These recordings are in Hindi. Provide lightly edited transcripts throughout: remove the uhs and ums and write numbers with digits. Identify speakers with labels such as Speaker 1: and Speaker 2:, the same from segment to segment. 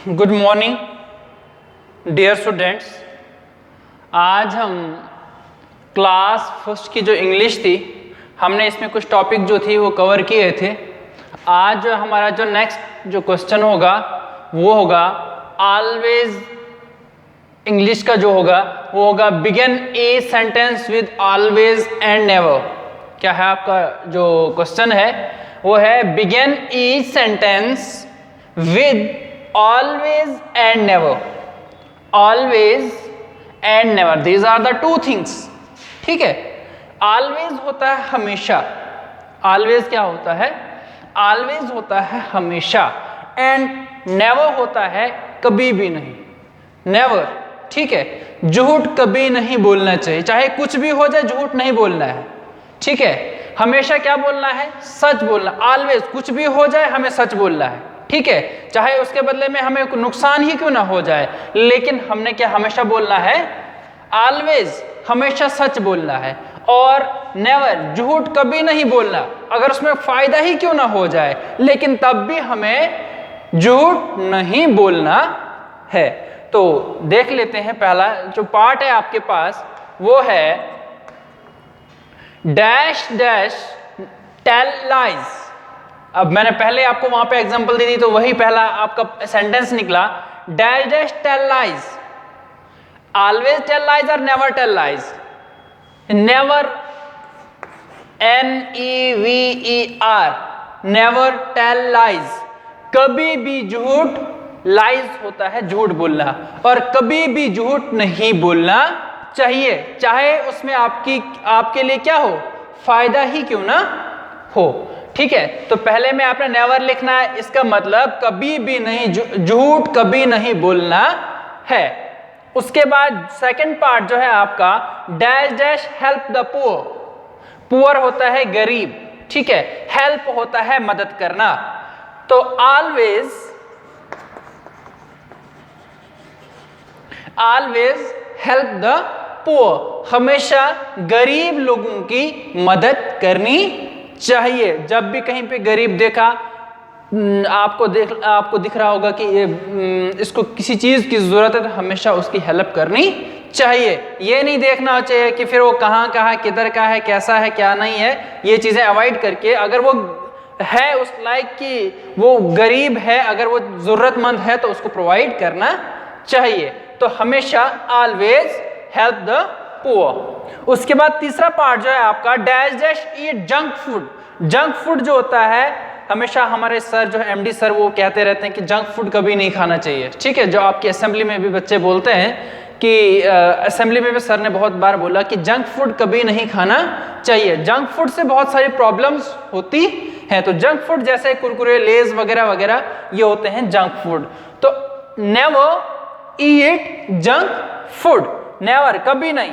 Speaker 1: Good morning dear students. आज हम क्लास फर्स्ट की जो इंग्लिश थी हमने इसमें कुछ टॉपिक जो थी वो कवर किए थे। आज जो हमारा जो नेक्स्ट जो क्वेश्चन होगा वो होगा ऑलवेज इंग्लिश का जो होगा वो होगा begin a sentence with always and never. क्या है आपका जो क्वेश्चन है वो है begin a sentence with always and never, always and never, these are the two things। ठीक है, always होता है हमेशा, always क्या होता है, always होता है हमेशा, and never होता है कभी भी नहीं, never। ठीक है, झूठ कभी नहीं बोलना चाहिए, चाहे कुछ भी हो जाए झूठ नहीं बोलना है। ठीक है, हमेशा क्या बोलना है, सच बोलना, always कुछ भी हो जाए हमें सच बोलना है। ठीक है, चाहे उसके बदले में हमें नुकसान ही क्यों ना हो जाए, लेकिन हमने क्या हमेशा बोलना है, ऑलवेज हमेशा सच बोलना है। और नेवर झूठ कभी नहीं बोलना, अगर उसमें फायदा ही क्यों ना हो जाए लेकिन तब भी हमें झूठ नहीं बोलना है। तो देख लेते हैं, पहला जो पार्ट है आपके पास वो है डैश डैश टेल लाइज। अब मैंने पहले आपको वहां पे एग्जांपल दी थी तो वही पहला आपका सेंटेंस निकला, dash dash tell lies, always tell lies और never tell lies. Never NEVER, never tell lies, कभी भी झूठ, लाइज होता है झूठ बोलना, और कभी भी झूठ नहीं बोलना चाहिए, चाहे उसमें आपके लिए क्या हो, फायदा ही क्यों ना हो। ठीक है, तो पहले में आपने नेवर लिखना है, इसका मतलब कभी भी नहीं, झूठ कभी नहीं बोलना है। उसके बाद सेकंड पार्ट जो है आपका dash dash help the poor. Poor होता है गरीब, ठीक है, हेल्प होता है मदद करना। तो ऑलवेज हेल्प द पुअर, हमेशा गरीब लोगों की मदद करनी चाहिए। जब भी कहीं पे गरीब देखा, आपको दिख रहा होगा कि ये इसको किसी चीज की जरूरत है तो हमेशा उसकी हेल्प करनी चाहिए। ये नहीं देखना चाहिए कि फिर वो कहाँ का है, किधर का है, कैसा है, क्या नहीं है, ये चीजें अवॉइड करके अगर वो है उस लायक कि वो गरीब है, अगर वो जरूरतमंद है तो उसको प्रोवाइड करना चाहिए। तो हमेशा ऑलवेज हेल्प द पुअर। उसके बाद तीसरा पार्ट जो है आपका डैश डैश ईट जंक फूड। जंक फूड जो होता है, हमेशा हमारे सर जो है MD सर वो कहते रहते हैं कि जंक फूड कभी नहीं खाना चाहिए। ठीक है, जो आपकी असेंबली में भी बच्चे बोलते हैं कि असेंबली में भी सर ने बहुत बार बोला कि जंक फूड कभी नहीं खाना चाहिए। जंक फूड से बहुत सारी प्रॉब्लम्स होती हैं, तो जंक फूड जैसे कुरकुरे, लेज वगैरह वगैरह ये होते हैं जंक फूड। तो नेवर ईट जंक फूड, नेवर कभी नहीं।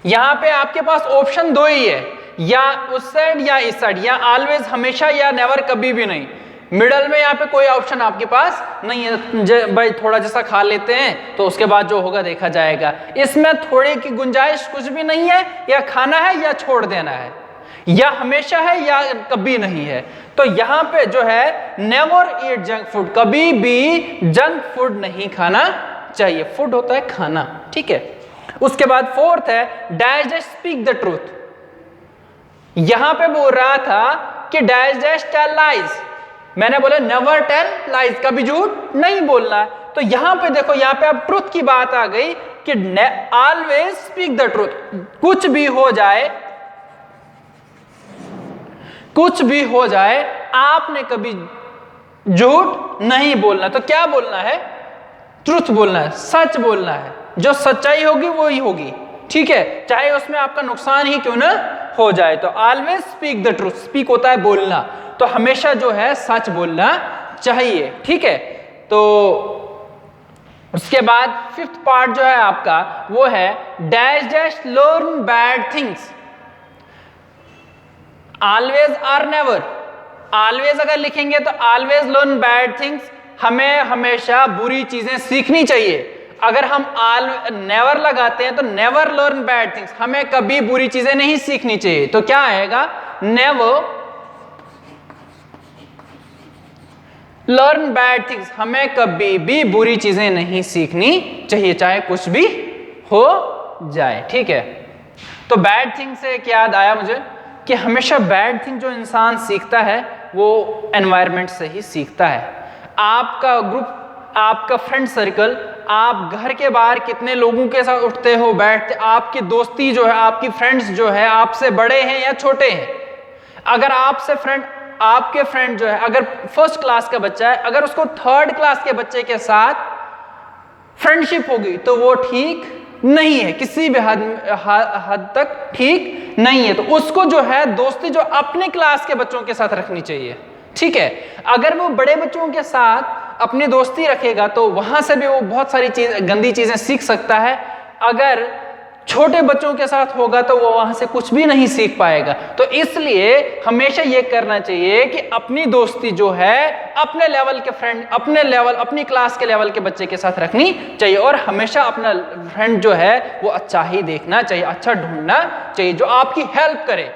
Speaker 1: यहां पे आपके पास ऑप्शन दो ही है, या उस साइड या इस साइड, या ऑलवेज हमेशा या नेवर कभी भी नहीं। मिडल में यहाँ पे कोई ऑप्शन आपके पास नहीं है, भाई थोड़ा जैसा खा लेते हैं तो उसके बाद जो होगा देखा जाएगा। इसमें थोड़े की गुंजाइश कुछ भी नहीं है, या खाना है या छोड़ देना है, या हमेशा है या कभी नहीं है। तो यहाँ पे जो है नेवर ईट जंक फूड, कभी भी जंक फूड नहीं खाना चाहिए। फूड होता है खाना, ठीक है। उसके बाद फोर्थ है dash dash speak the truth. यहां पे बोल रहा था कि डैश डैश टेल लाइज, मैंने बोला नेवर टेल लाइज, कभी झूठ नहीं बोलना। तो यहां पे देखो, यहां पे अब ट्रूथ की बात आ गई कि ऑलवेज स्पीक द ट्रूथ, कुछ भी हो जाए, कुछ भी हो जाए आपने कभी झूठ नहीं बोलना। तो क्या बोलना है, ट्रूथ बोलना है, सच बोलना है, जो सच्चाई होगी वो ही होगी। ठीक है, चाहे उसमें आपका नुकसान ही क्यों ना हो जाए। तो always speak the truth, speak होता है बोलना, तो हमेशा जो है सच बोलना चाहिए। ठीक है, तो उसके बाद फिफ्थ पार्ट जो है आपका वो है dash dash learn bad things. Always और नेवर, ऑलवेज अगर लिखेंगे तो ऑलवेज लर्न बैड थिंग्स, हमें हमेशा बुरी चीजें सीखनी चाहिए। अगर हम नेवर लगाते हैं तो नेवर लर्न बैड थिंग्स, हमें कभी बुरी चीजें नहीं सीखनी चाहिए। तो क्या आएगा, नेवर लर्न बैड थिंग्स, हमें कभी भी बुरी चीजें नहीं सीखनी चाहिए, चाहे कुछ भी हो जाए, ठीक है। तो बैड थिंग से क्या याद आया मुझे कि हमेशा बैड थिंग जो इंसान सीखता है वो एनवायरनमेंट से ही सीखता है। आपका ग्रुप, आपका फ्रेंड सर्कल, आप घर के बाहर कितने लोगों के साथ उठते हो बैठते, आपकी दोस्ती जो है, आपकी फ्रेंड्स जो है, आपसे बड़े हैं या छोटे हैं, अगर आपके फ्रेंड जो है अगर फर्स्ट क्लास का बच्चा है, अगर उसको थर्ड क्लास के बच्चे के साथ फ्रेंडशिप होगी तो वो ठीक नहीं है, किसी भी हद तक ठीक नहीं है। तो उसको जो है दोस्ती जो अपने क्लास के बच्चों के साथ रखनी चाहिए, ठीक है। अगर वो बड़े बच्चों के साथ अपनी दोस्ती रखेगा तो वहां से भी वो बहुत सारी गंदी चीजें सीख सकता है। अगर छोटे बच्चों के साथ होगा तो वो वहां से कुछ भी नहीं सीख पाएगा। तो इसलिए हमेशा ये करना चाहिए कि अपनी दोस्ती जो है अपने लेवल के फ्रेंड, अपनी क्लास के लेवल के बच्चे के साथ रखनी चाहिए, और हमेशा अपना फ्रेंड जो है वो अच्छा ही देखना चाहिए, अच्छा ढूंढना चाहिए जो आपकी हेल्प करे,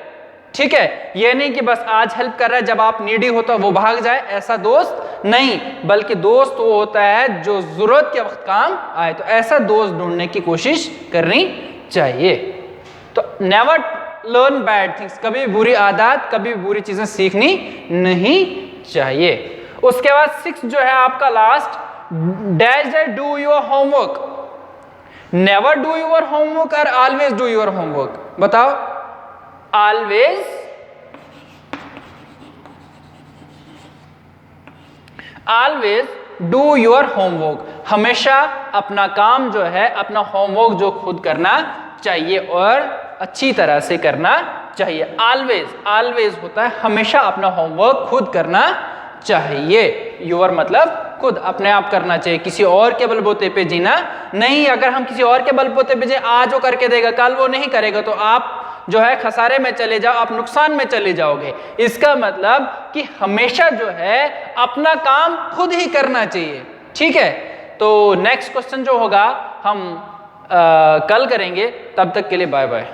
Speaker 1: ठीक है। ये नहीं कि बस आज हेल्प कर रहा है, जब आप नीडी होता वो भाग जाए, ऐसा दोस्त नहीं, बल्कि दोस्त वो होता है जो जरूरत के वक्त काम आए। तो ऐसा दोस्त ढूंढने की कोशिश करनी चाहिए। तो नेवर लर्न बैड थिंग्स, कभी बुरी आदत, कभी बुरी चीजें सीखनी नहीं चाहिए। उसके बाद 6 जो है आपका last, dash do your homework. Never do your homework और ऑलवेज डू योर होमवर्क, बताओ। ऑलवेज डू योर होमवर्क, हमेशा अपना काम जो है, अपना होमवर्क जो खुद करना चाहिए और अच्छी तरह से करना चाहिए। ऑलवेज होता है हमेशा अपना होमवर्क खुद करना चाहिए। योर मतलब खुद, अपने आप करना चाहिए, किसी और के बलबूते पे जीना नहीं। अगर हम किसी और के बलबूते पे जीए, आज वो करके देगा कल वो नहीं करेगा, तो आप जो है खसारे में चले जाओ, आप नुकसान में चले जाओगे। इसका मतलब कि हमेशा जो है अपना काम खुद ही करना चाहिए, ठीक है। तो नेक्स्ट क्वेश्चन जो होगा हम कल करेंगे, तब तक के लिए बाय बाय।